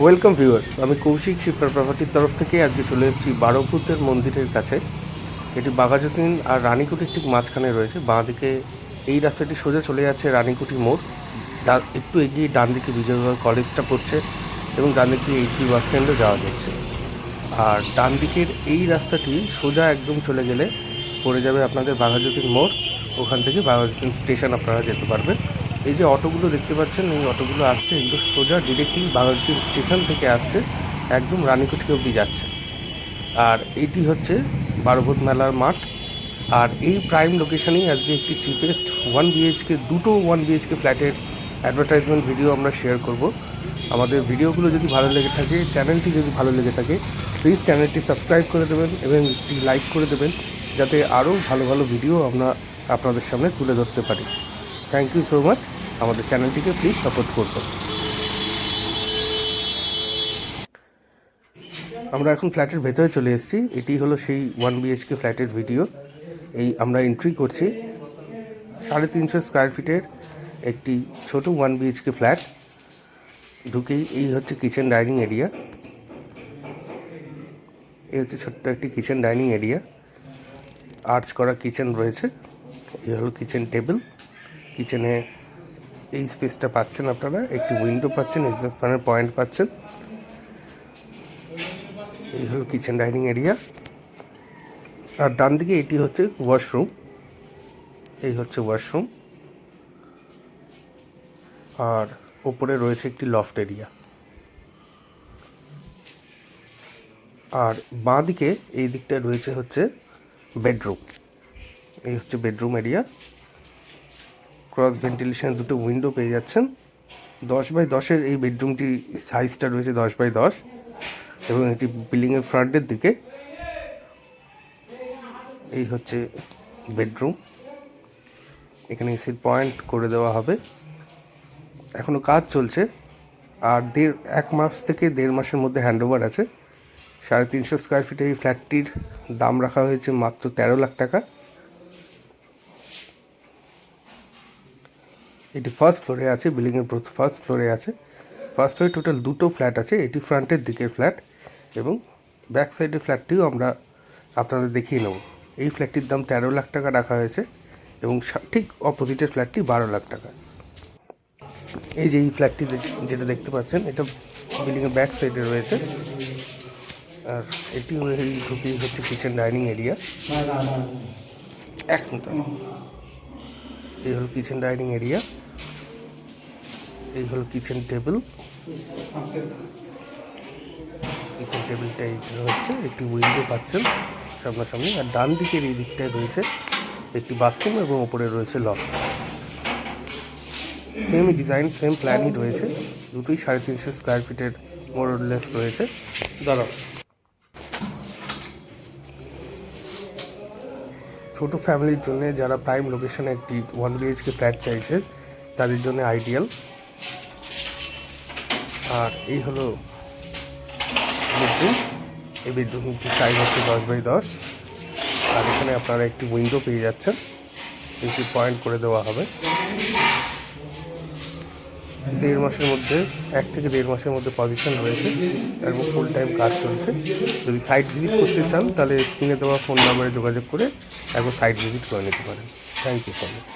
Welcome viewers, আমি কৌশিক শিবপাল প্রপার্টির তরফ থেকে আজকে চলে এসেছি বারোভূতের মন্দিরের কাছে। এটি বাঘাযতীন আর রানীকুটির ঠিক মাঝখানে রয়েছে। বাঁদিকে এই রাস্তাটি সোজা চলে যাচ্ছে রানীকুটি মোড়, একটু এগিয়ে ডান দিকে বিজয়গড় কলেজটা পড়ছে এবং ডান দিকে এইচবি বাস স্ট্যান্ডও যাওয়া যাচ্ছে। আর ডান দিকের এই রাস্তাটি সোজা একদম চলে গেলে পড়ে যাবে আপনাদের বাঘাযতীন মোড়। ওখান থেকে বাঘাযতীন স্টেশন আপনারা যেতে পারবেন। এই যে অটোগুলো দেখতে পাচ্ছেন, এই অটোগুলো আসছে, এগুলো সোজা ডিরেক্টলি বাঘাযতীন স্টেশন থেকে আসছে, একদম রানীকুঠি অবধি যাচ্ছে। আর এইটি হচ্ছে বারোভূত মেলার মাঠ। আর এই প্রাইম লোকেশনেই আজকে একটি চিপেস্ট দুটো ওয়ান বিএইচকে ফ্ল্যাটের অ্যাডভার্টাইজমেন্ট ভিডিও আমরা শেয়ার করব। আমাদের ভিডিওগুলো যদি ভালো লেগে থাকে, চ্যানেলটি যদি ভালো লেগে থাকে, প্লিজ চ্যানেলটি সাবস্ক্রাইব করে দেবেন এবং একটি লাইক করে দেবেন, যাতে আরও ভালো ভালো ভিডিও আমরা আপনাদের সামনে তুলে ধরতে পারি। Thank you so much. আমাদের চ্যানেলটিকে প্লিজ সাপোর্ট করবেন। আমরা এখন ফ্ল্যাটের ভেতরে চলে এসেছি। এটি হলো সেই ওয়ান বিএইচকে ফ্ল্যাটের ভিডিও। এই আমরা এন্ট্রি করছি 350 স্কোয়ার ফিটের একটি ছোট ওয়ান বিএইচকে ফ্ল্যাট। ঢুকেই এই হচ্ছে কিচেন ডাইনিং এরিয়া। এই হচ্ছে ছোট্ট একটি কিচেন ডাইনিং এরিয়া, আর্চ করা কিচেন রয়েছে। এই হলো কিচেন টেবিল। কিচেনে এই স্পেসটা পাচ্ছেন আপনারা, একটি উইন্ডো পাচ্ছেন, এক্সস্ট ফ্যানের পয়েন্ট পাচ্ছেন। এই হলো কিচেন ডাইনিং এরিয়া। আর ডান দিকে এটি হচ্ছে ওয়াশরুম। এই হচ্ছে ওয়াশরুম। আর ওপরে রয়েছে একটি লফট এরিয়া। আর বাঁ দিকে এই দিকটা রয়েছে হচ্ছে বেডরুম। এই হচ্ছে বেডরুম এরিয়া। ক্রস ভেন্টিলেশন দুটো উইন্ডো পেয়ে যাচ্ছেন। 10x10 এই বেডরুমটি সাইজটা রয়েছে 10x10, এবং এটি বিল্ডিংয়ের ফ্রন্টের দিকে। এই হচ্ছে বেডরুম। এখানে এসির পয়েন্ট করে দেওয়া হবে, এখনও কাজ চলছে। আর 1 মাস থেকে 1.5 মাসের মধ্যে হ্যান্ডওভার আছে। 350 স্কোয়ার ফিটে এই ফ্ল্যাটটির দাম রাখা হয়েছে মাত্র 13 লাখ টাকা। এটি ফার্স্ট ফ্লোরে আছে, বিল্ডিংয়ের ফার্স্ট ফ্লোরে আছে। ফার্স্ট ফ্লোরে টোটাল দুটো ফ্ল্যাট আছে। এটি ফ্রন্টের দিকের ফ্ল্যাট, এবং ব্যাক সাইডের ফ্ল্যাটটিও আমরা আপনাদের দেখিয়ে নেব। এই ফ্ল্যাটটির দাম 13 লাখ টাকা রাখা হয়েছে, এবং ঠিক অপোজিটের ফ্ল্যাটটি 12 লাখ টাকা। এই যে এই ফ্ল্যাটটি যেটা দেখতে পাচ্ছেন, এটা বিল্ডিংয়ের ব্যাক সাইডে রয়েছে। আর এটি এই ঢুকেই হচ্ছে কিচেন ডাইনিং এরিয়া। এই হলো কিচেন ডাইনিং এরিয়া। এই হলো কিচেন টেবিল। কিচেন টেবিলটা এই হচ্ছে, একটি উইন্ডো পাচ্ছেন সামনাসামনি। আর ডান দিকের এই দিকটায় রয়েছে একটি বাথরুম, এবং ওপরে রয়েছে লফট। সেম ডিজাইন, সেম প্ল্যানই রয়েছে। দুটোই 350 স্কোয়ার ফিটের মোরলেস রয়েছে। দাঁড়াও। ছোটো ফ্যামিলির জন্য, যারা প্রাইম লোকেশনে একটি ওয়ান বিএইচকে ফ্ল্যাট চাইছে, তাদের জন্য আইডিয়াল। আর এই হলো বেডরুম। এই বেডরুমটির সাইজ হচ্ছে 10x10। আর এখানে আপনারা একটি উইন্ডো পেয়ে যাচ্ছেন, এটি পয়েন্ট করে দেওয়া হবে। 1.5 মাসের মধ্যে, 1 থেকে 1.5 মাসের মধ্যে পজিশন রয়েছে, এবং ফুল টাইম কাজ চলছে। যদি সাইট ভিজিট করতে চান, তাহলে স্ক্রিনে দেওয়া ফোন নাম্বারে যোগাযোগ করে একবার সাইট ভিজিট করে নিতে পারেন। Thank you so much.